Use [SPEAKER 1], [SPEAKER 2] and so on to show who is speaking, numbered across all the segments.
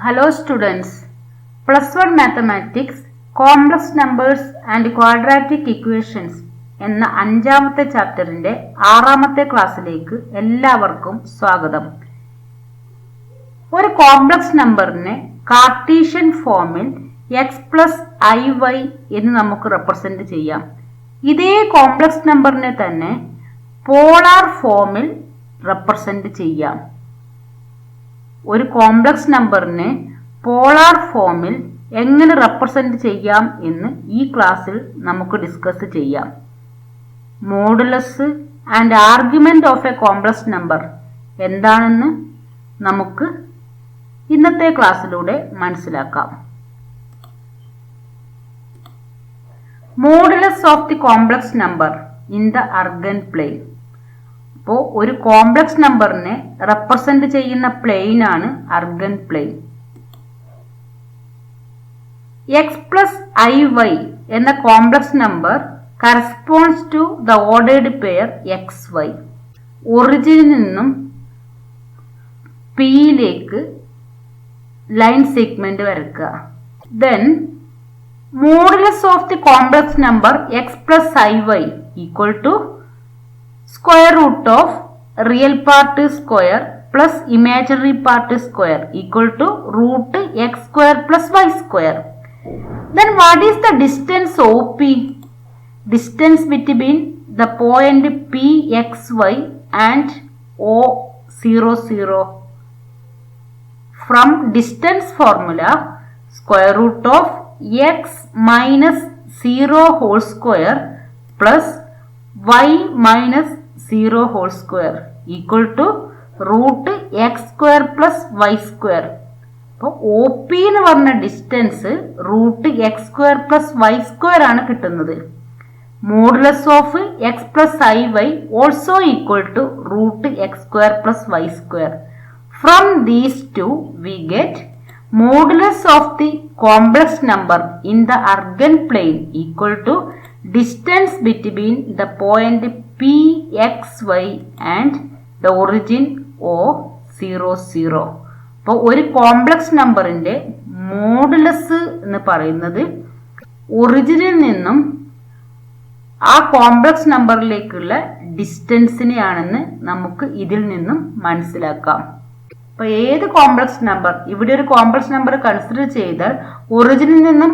[SPEAKER 1] Hello students, Plus 1 Mathematics, Complex Numbers and Quadratic Equations എന്ന അഞ്ചാമത്തെ ചാപ്റ്ററിന്റെ ആറാമത്തെ ക്ലാസ്സിലേക്ക് എല്ലാവർക്കും സ്വാഗതം. ഒരു കോംപ്ലക്സ് നമ്പറിനെ കാർട്ടീഷ്യൻ ഫോമിൽ x പ്ലസ് iy എന്ന് നമുക്ക് റെപ്രസെന്റ് ചെയ്യാം. ഇതേ കോംപ്ലക്സ് നമ്പറിനെ തന്നെ പോളാർ ഫോമിൽ റെപ്രസെന്റ് ചെയ്യാം. ഒരു കോംപ്ലക്സ് നമ്പറിനെ പോളാർ ഫോമിൽ എങ്ങനെ റെപ്രസെന്റ് ചെയ്യാം എന്ന് ഈ ക്ലാസ്സിൽ നമുക്ക് ഡിസ്കസ് ചെയ്യാം. Modulus and argument of a complex number എന്താണെന്ന് നമുക്ക് ഇന്നത്തെ ക്ലാസ്സിലൂടെ മനസ്സിലാക്കാം. Modulus of the complex number in the Argand plane. അപ്പോൾ ഒരു കോംപ്ലക്സ് നമ്പറിനെ റെപ്രസെന്റ് ചെയ്യുന്ന പ്ലെയിൻ ആണ് Argand plane. X plus i y എന്ന complex number corresponds to the ordered pair x y. ഒറിജിനിൽ നിന്നും പിയിലേക്ക് ലൈൻ സെഗ്മെന്റ് വരയ്ക്കുക. Then modulus of the complex number x plus i y equal to square root of real part square plus imaginary part square equal to root x square plus y square. Then what is the distance OP? Distance between the point PXY and O00. From distance formula, square root of x minus 0 whole square plus y minus 0 whole square equal to root x square plus y square. അപ്പോൾ O P എന്ന് പറഞ്ഞ distance root x square plus y square ആണ് കിട്ടുന്നത്. Modulus of x plus i y also equal to root x square plus y square. From these two we get modulus of the complex number in the Argand plane equal to distance between the point PXY and the origin O00. അപ്പോൾ ഒരു complex നമ്പറിന്റെ modulus എന്ന് പറയുന്നത് ഒറിജിനിൽ നിന്നും ആ complex നമ്പറിലേക്കുള്ള ഡിസ്റ്റൻസിനെയാണെന്ന് നമുക്ക് ഇതിൽ നിന്നും മനസ്സിലാക്കാം. അപ്പോൾ ഏത് കോംപ്ലക്സ് നമ്പർ, ഇവിടെ ഒരു കോംപ്ലക്സ് നമ്പർ കൺസിഡർ ചെയ്താൽ ഒറിജിനിൽ നിന്നും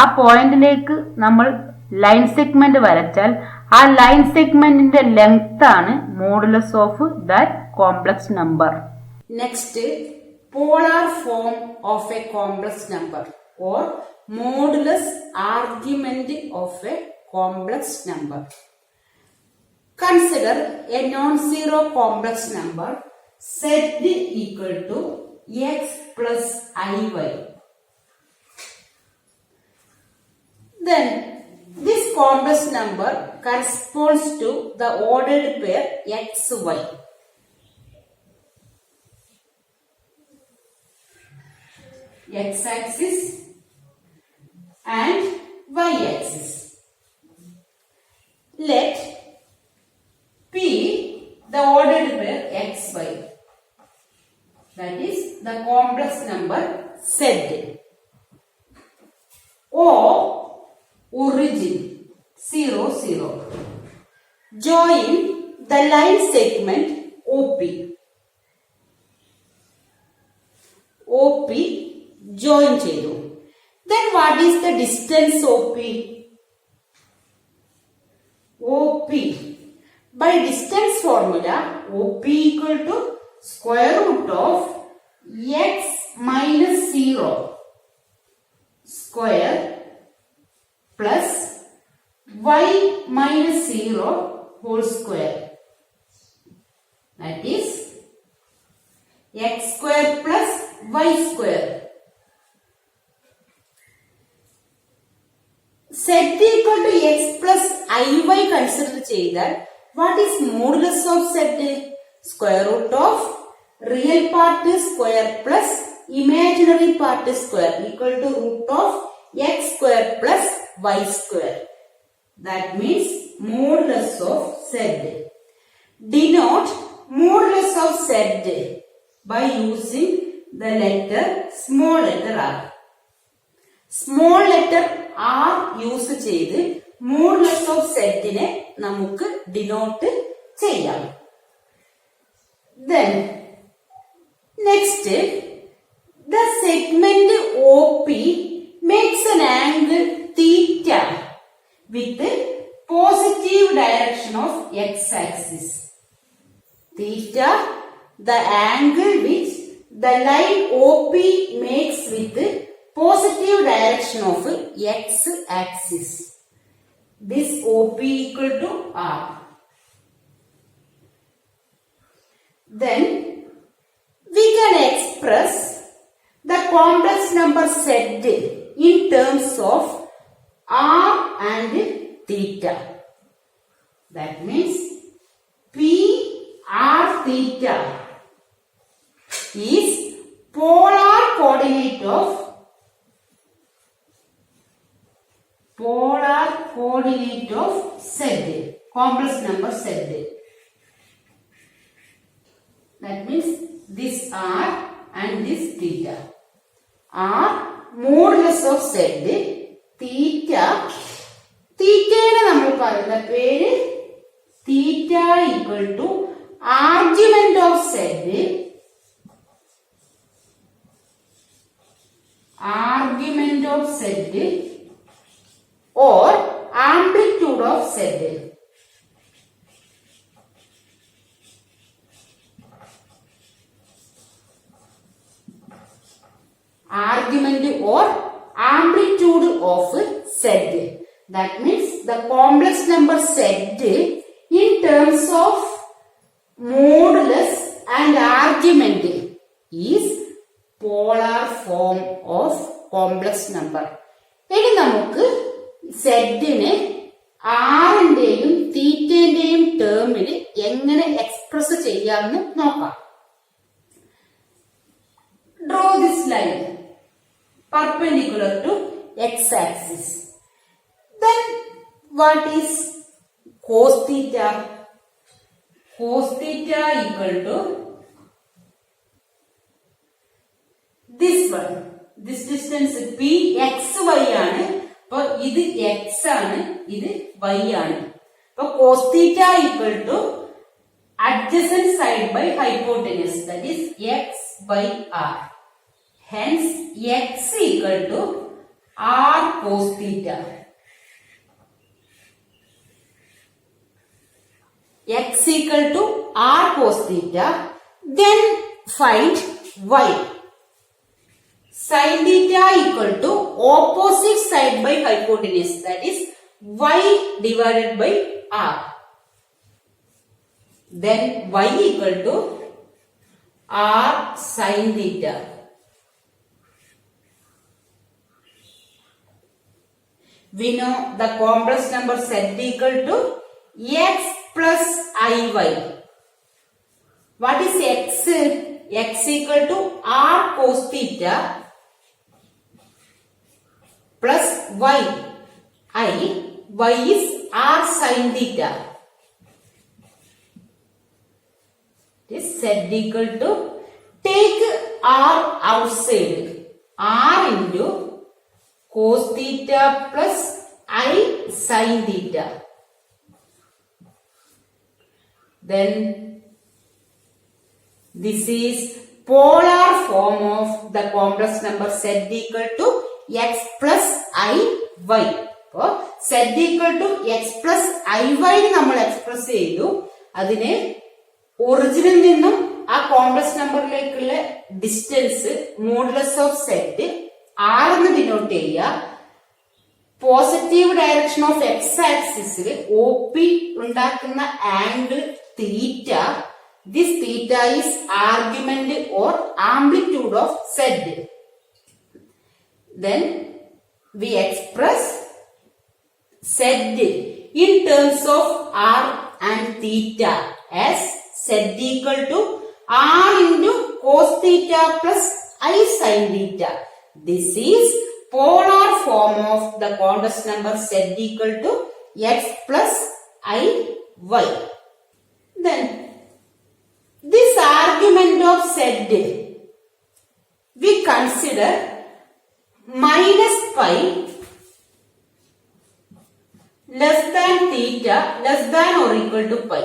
[SPEAKER 1] ആ പോയിന്റിലേക്ക് നമ്മൾ ലൈൻ സെഗ്മെന്റ് വരച്ചാൽ ആ ലൈൻ സെഗ്മെന്റിന്റെ ലെങ്ത് ആണ് modulus of that complex number.
[SPEAKER 2] Next, polar form of a complex number or modulus argument of a complex number. Consider A non zero complex number z equal to x plus iy. Then this complex number corresponds to the ordered pair xy. X-axis and y-axis. Let P the ordered pair xy. That is the complex number z. O origin 0 0. Join the line segment OP. OP join chedu. Then what is the distance OP? OP by distance formula OP equal to square root of x minus 0 square plus y minus 0 whole square. That is x square plus y square. Z equal to x plus iy consider ചെയ്താൽ what is modulus of z? Square root of real part square plus imaginary part square equal to root of x square plus y square. That means modulus of z. Denote modulus of z by using the letter small letter r. Small letter r use ചെയ്ത് modulus of സെറ്റിനെ നമുക്ക് denote ചെയ്യാം. Then next, the segment OP makes an angle theta with positive direction of x-axis. Theta, the angle which the line OP makes with positive direction of x-axis. This OP equal to R. Then we can express the complex number Z in terms of R and theta. That means P R theta is polar coordinate of Z, complex number Z. That means this R and this theta. R modulus of Z, theta. Theta നമ്മൾ പറയുന്ന പേര് theta equal to argument of Z, or amplitude of Z. Argument or amplitude of Z. That means the complex number Z in terms of modulus and argument is polar form of complex number. ഇനി നമുക്ക് സെഡിനെ ആറിന്റെയും തീറ്റന്റെയും ടേമിൽ എങ്ങനെ express ചെയ്യാമെന്ന് നോക്കാം. Draw this line perpendicular to x-axis. Then what is cos theta? Cos theta equal to this one. This distance P xy ആണ്. അപ്പൊ ഇത് x ആണ്, ഇത് y ആണ്. അപ്പൊ cos theta equal to adjacent side by hypotenuse, that is x by r. Hence x equal to r cos theta. X equal to r cos theta. Then find y. Sin theta equal to opposite side by hypotenuse, that is y divided by r. Then y equal to r sin theta. We know the complex number Z equal to x plus iy. What is x? X equal to r cos theta plus y. Y is r sin theta. This Z equal to, take r outside, r into cos theta plus I sin theta. Then this is polar form of the complex number Z equal to x plus I y. So Z equal to x plus I y നമ്മൾ express ചെയ്തു. അതിനെ ഒറിജിനിൽ നിന്നും ആ complex നമ്പറിലേക്കുള്ള distance modulus of z r എന്ന് denote ചെയ്യുക. Positive direction of x ആക്സിസിൽ ഒ പി ഉണ്ടാക്കുന്ന angle theta. This theta is argument or amplitude of z. Then we express Z in terms of R and theta as Z equal to R into cos theta plus I sin theta. This is polar form of the complex number Z equal to x plus I y. Then this argument of Z we consider minus pi less than theta less than or equal to pi.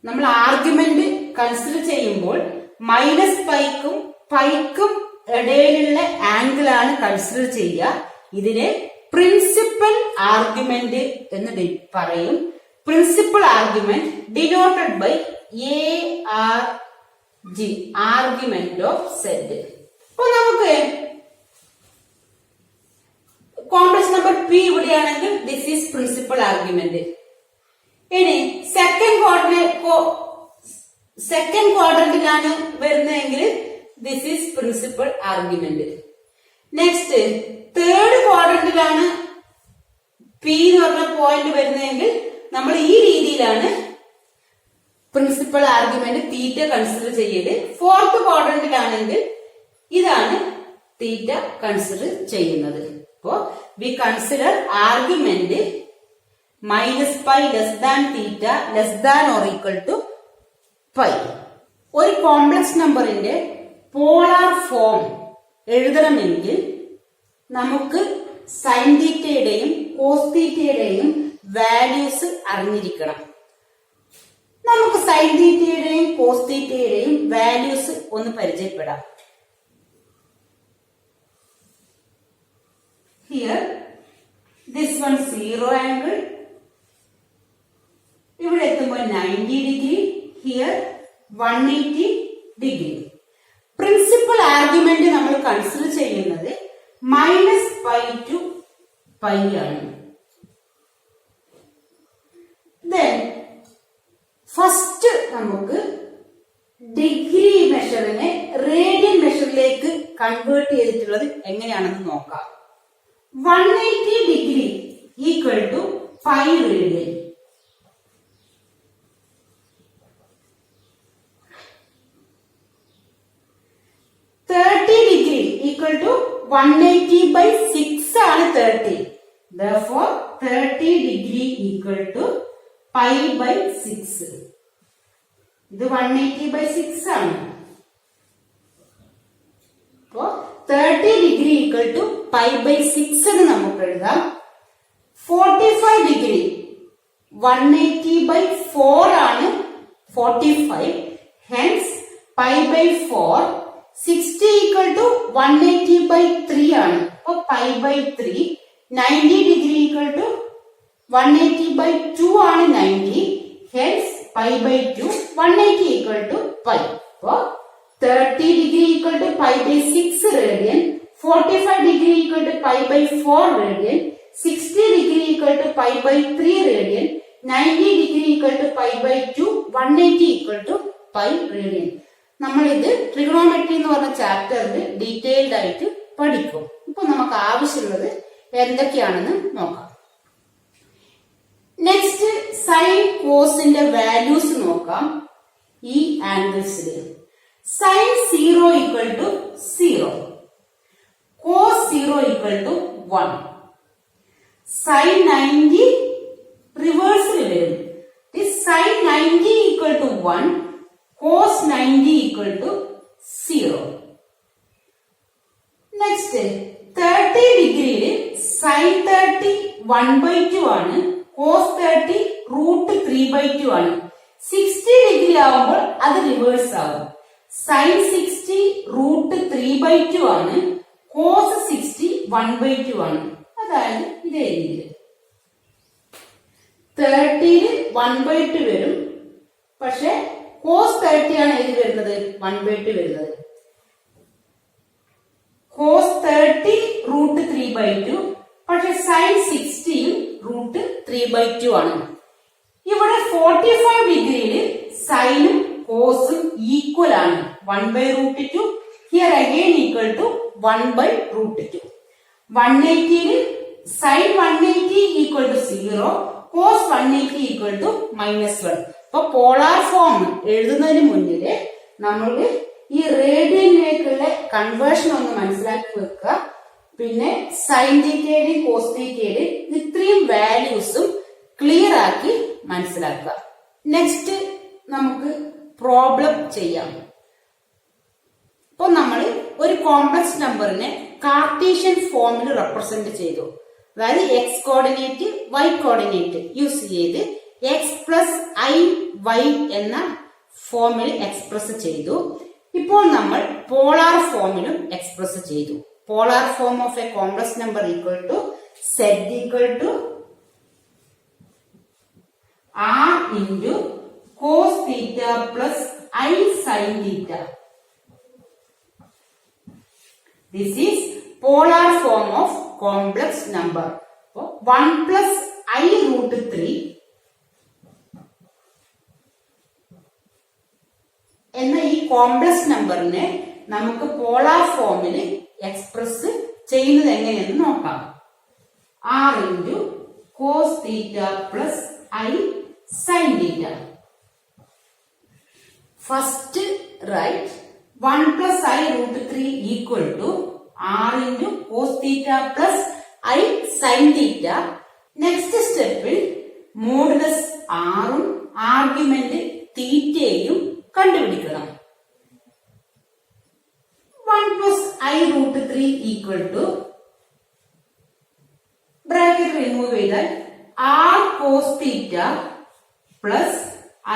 [SPEAKER 2] നമ്മൾ argument consider ചെയ്യുമ്പോൾ minus പൈക്കും ഇടയിലുള്ള angle ആണ് consider ചെയ്യുക. ഇതിനെ principal argument എന്ന് പറയും. Principal argument denoted by ARG, argument of z. അപ്പൊ നമുക്ക് കോംപ്ലക്സ് നമ്പർ P ഇവിടെയാണെങ്കിൽ ദിസ് ഈസ് പ്രിൻസിപ്പൽ ആർഗ്യുമെന്റ്. ഇനി സെക്കൻഡ് ക്വാഡ്രന്റിലാണ് വരുന്നതെങ്കിൽ this is principal argument. Next third ക്വാഡ്രന്റിലാണ് P എന്ന് പറഞ്ഞ പോയിന്റ് വരുന്നതെങ്കിൽ നമ്മൾ ഈ രീതിയിലാണ് പ്രിൻസിപ്പൽ ആർഗ്യുമെന്റ് തീറ്റ കൺസിഡർ ചെയ്യല്. ഫോർത്ത് ക്വാഡ്രന്റിലാണെങ്കിൽ ഇതാണ് തീറ്റ കൺസിഡർ ചെയ്യുന്നത്. അപ്പോ we consider argument minus pi less than theta less than or equal to pi. ഒരു കോംപ്ലക്സ് നമ്പറിന്റെ പോളാർ ഫോം എഴുതണമെങ്കിൽ നമുക്ക് സൈൻ തീറ്റയുടെയും കോസ് തീറ്റയുടെയും വാല്യൂസ് അറിഞ്ഞിരിക്കണം. നമുക്ക് സൈൻ തീറ്റയുടെയും കോസ് തീറ്റയുടെയും വാല്യൂസ് ഒന്ന് പരിചയപ്പെടാം. ഹിയർ ദിസ് വൺ 0 ആംഗിൾ, ഇവിടെ എത്തുമ്പോൾ 90 degree, here 180 degree. Principal argument നമ്മൾ കൺസിഡർ ചെയ്യുന്നത് മൈനസ് പൈ ടു പൈ ആണ്. ഫസ്റ്റ് നമുക്ക് ഡിഗ്രി മെഷറിനെ റേഡിയൻ മെഷറിലേക്ക് കൺവേർട്ട് ചെയ്തിട്ടുള്ളത് എങ്ങനെയാണെന്ന് നോക്കാം. 180 degree equal to pi radian. Degree equal to 180 by 6 ആണ് 30. Therefore 30 degree equal to pi by 6. ഇത് 180 by 6 ആണ്. അപ്പോ 30 degree equal to pi by 6 എന്ന് നമുക്ക് എഴുതാം. 45 ഡിഗ്രി 180 by 4 ആണ് 45. Hence pi by 4. 60 equal to 180 by 3 ആണ്. അപ്പൊ pi by 3. 90 degree equal to 180 by 2 ആണ് 90. Hence pi by 2. 180 equal to pi. അപ്പൊ 30 degree equal to pi by 6 radian. 45 degree equal to pi by 4 radian. 60 degree equal to pi by 3 radian. 90 degree equal to pi by 2. 180 equal to pi radian. നമ്മൾ ഇത് trigonometry എന്ന് പറഞ്ഞ ചാപ്റ്ററിൽ detailed ആയിട്ട് പഠിക്കും. ഇപ്പൊ നമുക്ക് ആവശ്യമുള്ളത് എന്തൊക്കെയാണെന്ന് നോക്കാം. നെക്സ്റ്റ് സൈൻ കോസിന്റെ വാല്യൂസ് നോക്കാം. ഈ ആംഗിൾസിൽ sine 0 equal to 0, cos 0 equal to 1, sine 90 റിവേഴ്സിൽ വരും. Sine 90 equal to 1, cos 90 equal to 0. Next 30 ഡിഗ്രിയിൽ sin 30 1/2 ആണ്, cos 30 √3/2 ആണ്. 60 ഡിഗ്രി ആവുമ്പോൾ അത് റിവേഴ്സ് ആവും. sin 60 √3/2 ആണ്, cos 60 1/2 ആണ്. അതായത് ഇതേ രീതിയിൽ 30 1/2 വരും. പക്ഷെ cos 30 ആണ് ഏത് വരുന്നത്? 1/2 വരുന്നത്. cos 30 √3/2. പക്ഷെ sin 60 √3/2 ആണ്. ഇവിടെ 45 ഡിഗ്രിയിൽ സൈനും കോസും ഈക്വൽ ആണ്. 1/√2. Here again equal to 1/√2. 180 sine 180 equal to 0, cos 180 equal to -1. അപ്പൊ പോളാർ ഫോം എഴുതുന്നതിന് മുന്നില് നമ്മൾ ഈ റേഡിയനിലേക്കുള്ള കൺവേർഷൻ ഒന്ന് മനസ്സിലാക്കി വെക്കുക. പിന്നെ സൈൻ തീറ്റയുടെയും കോസ് തീറ്റയുടെയും ഇത്രയും വാല്യൂസും ക്ലിയർ ആക്കി മനസ്സിലാക്കുക. നെക്സ്റ്റ് നമുക്ക് പ്രോബ്ലം ചെയ്യാം. ഇപ്പൊ നമ്മൾ ഒരു കോംപ്ലക്സ് നമ്പറിനെ കാർട്ടീഷ്യൻ ഫോമിൽ റെപ്രസെന്റ് ചെയ്തു. അതായത് x coordinate y coordinate use ചെയ്ത് എക്സ് പ്ലസ് ഐ വൈ എന്ന ഫോമിൽ എക്സ്പ്രസ് ചെയ്തു. ഇപ്പോൾ നമ്മൾ പോളാർ ഫോമിലും എക്സ്പ്രസ് ചെയ്തു. Polar form of a complex number equal to z equal to r into cos theta plus i sine theta. This is polar form of complex number. 1 plus I root 3 എന്ന ഈ complex നമ്പറിനെ നമുക്ക് polar ഫോമിൽ express ചെയ്യുന്നത് എങ്ങനെയെന്ന് നോക്കാം. R into cos theta plus i sine theta. First write 1 plus I root 3 equal to R into cos theta plus I sin theta. Next step modulus R ഉം argument തീറ്റയും കണ്ടുപിടിക്കണം. 1 plus I root 3 equal to bracket remove ചെയ്താൽ R cos theta plus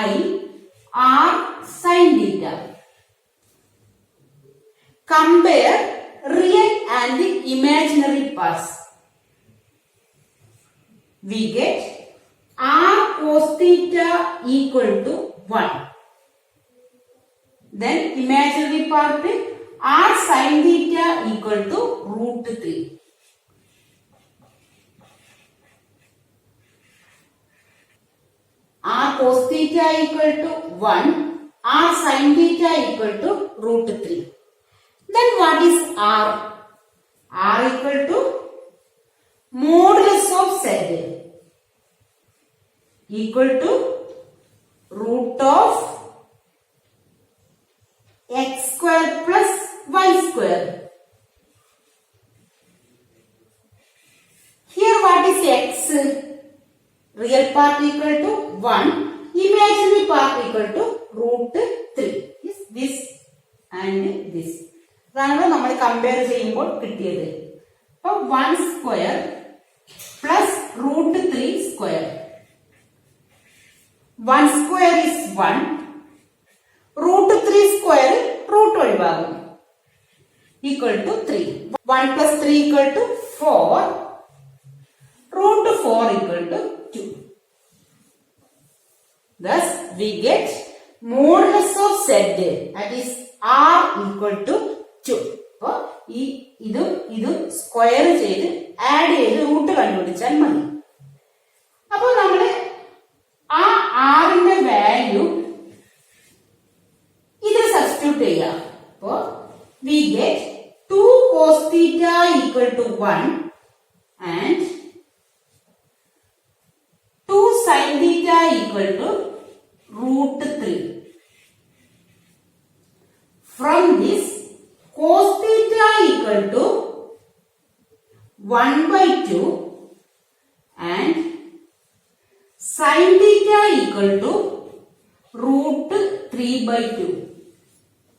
[SPEAKER 2] I R sin theta. Compare real and imaginary parts. We get R cos theta equal to 1. Then imaginary part R sin theta equal to root 3. R cos theta equal to 1. R sin theta equal to root 3. Then what is R? R equal to modulus of Z equal to root of x square plus y square. Here what is x? Real part equal to 1, imaginary part equal to root 3. Is this and this. അതാണ് നമ്മൾ compare ചെയ്യുമ്പോൾ കിട്ടിയത്. അപ്പൊ 1 square plus root 3 square. 1 square is 1, root 3 square root ഒഴിവാകും, equal to 3. 1 plus 3 equal to 4, root 4 equal to 2. Thus we get modulus of Z, that is R equal to 2. അപ്പൊ ഇതും square ചെയ്ത് add ചെയ്ത് root കണ്ടുപിടിച്ചാൽ മതി. അപ്പൊ നമ്മള് ആ ആറിന്റെ വാല്യൂ ഇതിൽ സബ്സ്റ്റിറ്റ്യൂട്ട് ചെയ്യാം. അപ്പോ we get 2 cos theta equal to 1 and 2 sin theta equal to root 3. From this, cos theta equal to 1 by 2 and sin theta equal to root 3 by 2.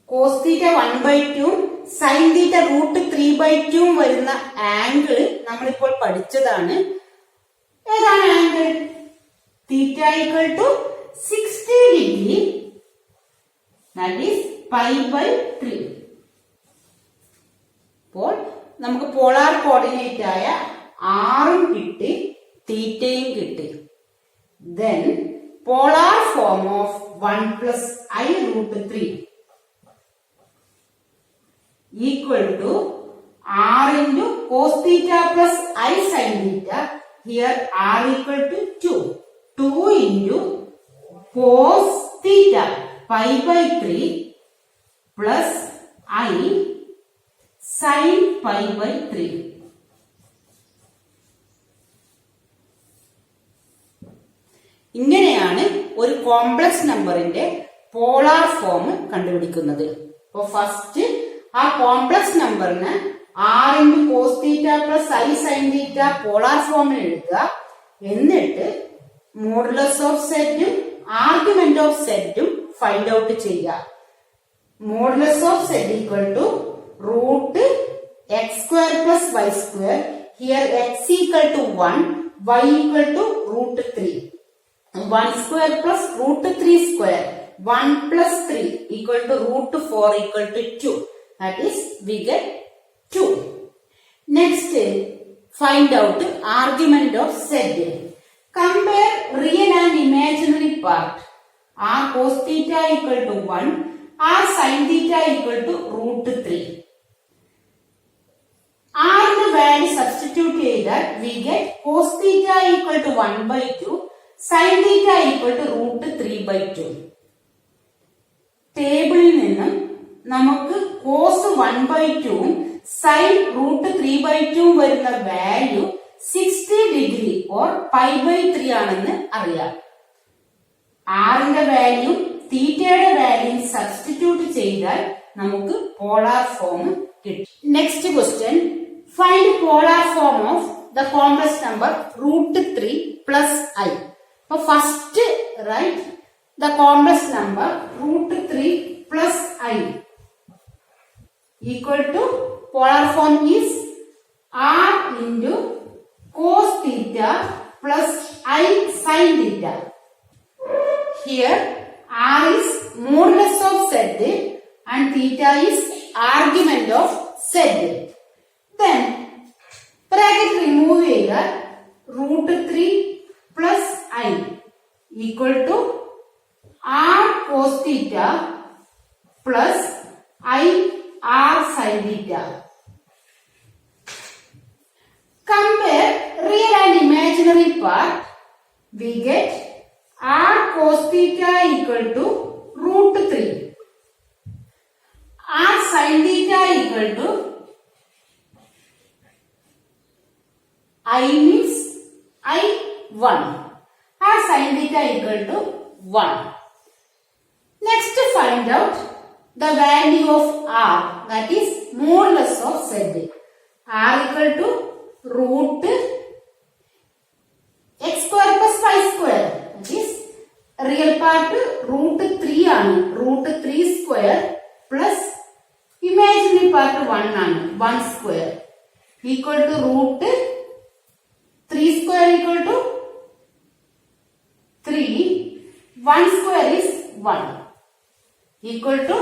[SPEAKER 2] Cos theta 1 by 2, sin theta root 3 by 2 വരുന്ന angle നമ്മളിപ്പോൾ പഠിച്ചതാണ്. ഏതാണ് angle? theta equal to 60 degree, that is pi by 3. അപ്പോൾ നമുക്ക് polar coordinate ആയ ആറും കിട്ടി, തീറ്റയും കിട്ടി. Then polar form of 1 plus I root 3 equal to R into cos theta plus I sin theta. Here R equal to 2. 2 into cos theta pi by 3 plus I sin pi by 3. ഇങ്ങനെയാണ് ഒരു complex നമ്പറിന്റെ polar form കണ്ടുപിടിക്കുന്നത്. അപ്പൊ first ആ complex നമ്പറിന് r into cos theta plus i sine theta polar ഫോമിൽ എഴുതുക. എന്നിട്ട് മോഡുലസ് ഓഫ് സെറ്റും ആർഗ്യുമെന്റ് ഓഫ് സെറ്റും ഫൈൻഡ് ഔട്ട് ചെയ്യുക. Modulus of z equal to root x square plus y square. Here x equal to 1, y equal to root 3. 1 square plus root 3 square. 1 plus 3 equal to root 4 equal to 2. That is, we get 2. Next, find out argument of Z. Compare real and imaginary part. R cos theta equal to 1. R sin theta equal to root 3. R ന്റെ value substitute ചെയ്താൽ we get cos theta equal to 1/2. sin theta equal to root 3/2. ടേബിളിൽ നിന്നും നമുക്ക് cos 1/2 sin root 3/2 വരുന്ന value 60 degree or π/3 ആണെന്ന് അറിയാം. ആറിന്റെ value തീറ്റയുടെ വാല്യൂ സബ്സ്റ്റിറ്റ്യൂട്ട് ചെയ്താൽ നമുക്ക് പോളാർ ഫോം കിട്ടും. Next question, find polar form of the complex number root 3 plus I. First, write the complex number root 3 plus I equal to polar form is R into cos theta plus I sin theta. Here R is modulus of Z and theta is argument of Z. Then bracket remove here, root 3 plus I equal to R cos theta plus I R sin theta. Compare real and imaginary part. We get R cos theta equal to root 3. R sin theta equal to I means I 1. R sin theta equal to 1. Next, find out the value of R, that is modulus of Z. R equal to root x square plus y square. That is real part root 3 ആണ്. root 3 square plus imaginary part 1 ആണ്. 1 square equal to root 3 square equal to 3, 1 square is 1 equal to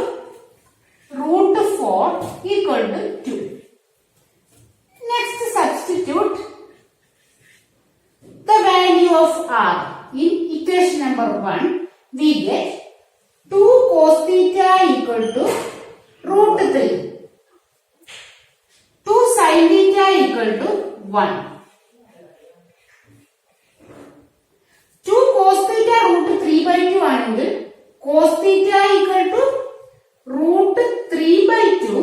[SPEAKER 2] root 4 equal to 2. Next, substitute the value of R in equation number 1. We get 2 cos theta equal to root 3. 2 sin theta equal to 1. 2 cos theta root 3/2 ആണെങ്കിൽ cos theta equal to root 3/2,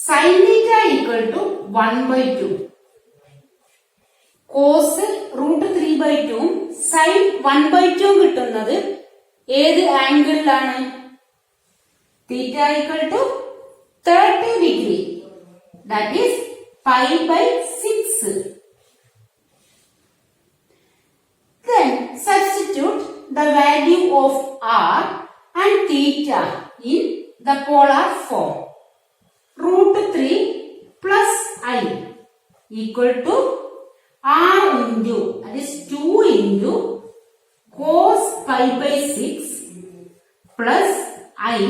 [SPEAKER 2] sin theta equal to 1/2. cos root 3/2 sin 1/2 കിട്ടുന്നത് ഏത് ആംഗിളിലാണ്? theta equal to 30 degree, that is π/6. Then substitute the value of R and theta in the polar form. Root 3 plus I equal to R into, that is 2 into cos π/6 plus I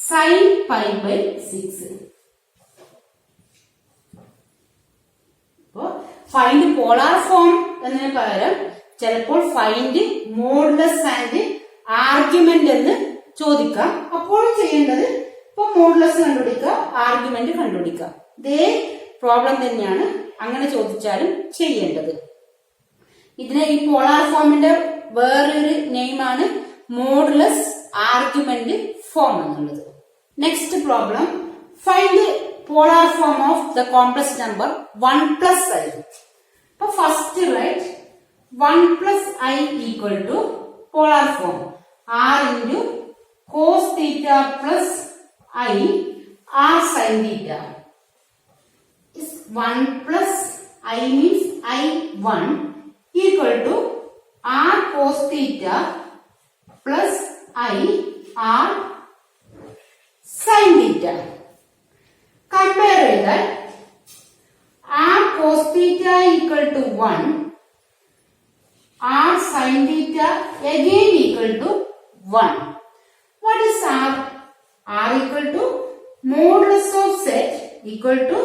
[SPEAKER 2] sin π/6. Find polar form എന്നതിന് പകരം ചിലപ്പോൾ find modulus and argument എന്ന് ചോദിക്കാം. അപ്പോൾ ചെയ്യേണ്ടത് ഇപ്പൊ modulus കണ്ടുപിടിക്കുക, argument കണ്ടുപിടിക്കുക. ഇതേ പ്രോബ്ലം തന്നെയാണ് അങ്ങനെ ചോദിച്ചാലും ചെയ്യേണ്ടത്. ഇതിന് ഈ പോളാർ ഫോമിന്റെ വേറൊരു നെയിമാണ് മോഡുലസ് ആർഗ്യുമെന്റ് ഫോം എന്നുള്ളത്. Next problem, find polar form of the complex number 1 plus I. അപ്പൊ first write 1 plus I equal to polar form R into cos theta plus I R sin theta. Is 1 plus I means I1 equal to R cos theta plus i r sine theta. Compare ചെയ്താൽ r cos theta equal to 1, r sine theta again equal to 1. What is R? R equal to modulus of Z equal to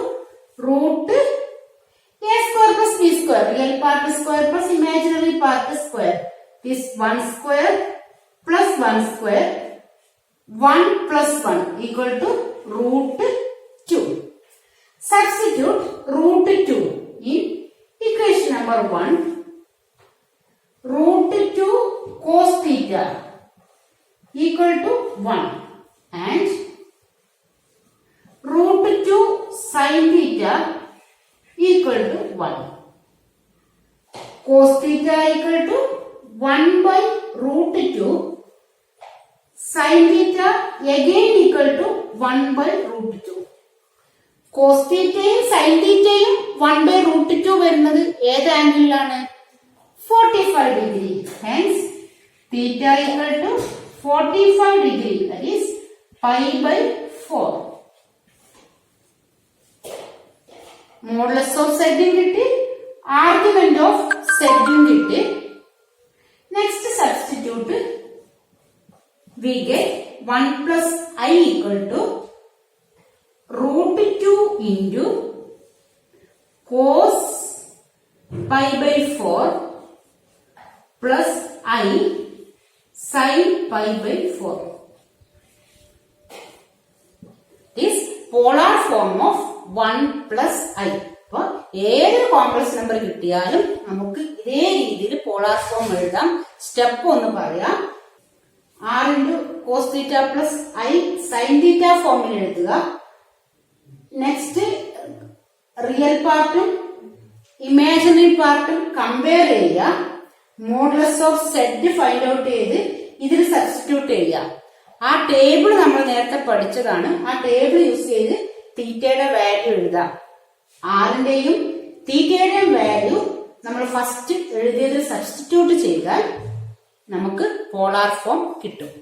[SPEAKER 2] root A square plus B square. Real part square plus imaginary part square. This 1 square plus 1 square. 1 plus 1 equal to root 2. Substitute root 2 in equation number 1. Root 2 cos theta equal to 1 and root 2 sin theta equal to 1. Cos theta equal to 1 by root 2. Sin theta again equal to 1 by root 2. Cos theta sin theta 1 by root 2 വരുന്നത് ഏത് ആംഗിളിലാണ്? 45 degree. Hence theta equal to 45 degree, that is pi by 4. Modulus of Z കിട്ടി, argument of Z കിട്ടി. Next substitute, we get 1 plus I equal to root 2 into cos pi by 4 plus I sin pi by 4. This polar form of 1 plus I. അപ്പൊ ഏതൊരു complex number കിട്ടിയാലും നമുക്ക് ഇതേ രീതിയിൽ polar form എഴുതാം. Step ഒന്ന് പറയാം. R into cos theta plus I sin theta ഫോമിൽ എഴുതുക. നെക്സ്റ്റ് റിയൽ പാർട്ടും ഇമാജിനറി പാർട്ടും കമ്പയർ ചെയ്യുക. Modulus of set find out ചെയ്ത് ഇതിൽ സബ്സ്റ്റിറ്റ്യൂട്ട് ചെയ്യുക. ആ ടേബിൾ നമ്മൾ നേരത്തെ പഠിച്ചതാണ്. ആ ടേബിൾ യൂസ് ചെയ്ത് തീറ്റയുടെ വാല്യൂ എഴുതാം. ആറിന്റെയും തീറ്റയുടെയും വാല്യൂ നമ്മൾ ഫസ്റ്റ് എഴുതിയതിൽ സബ്സ്റ്റിറ്റ്യൂട്ട് ചെയ്താൽ നമുക്ക് പോളാർ ഫോം കിട്ടും.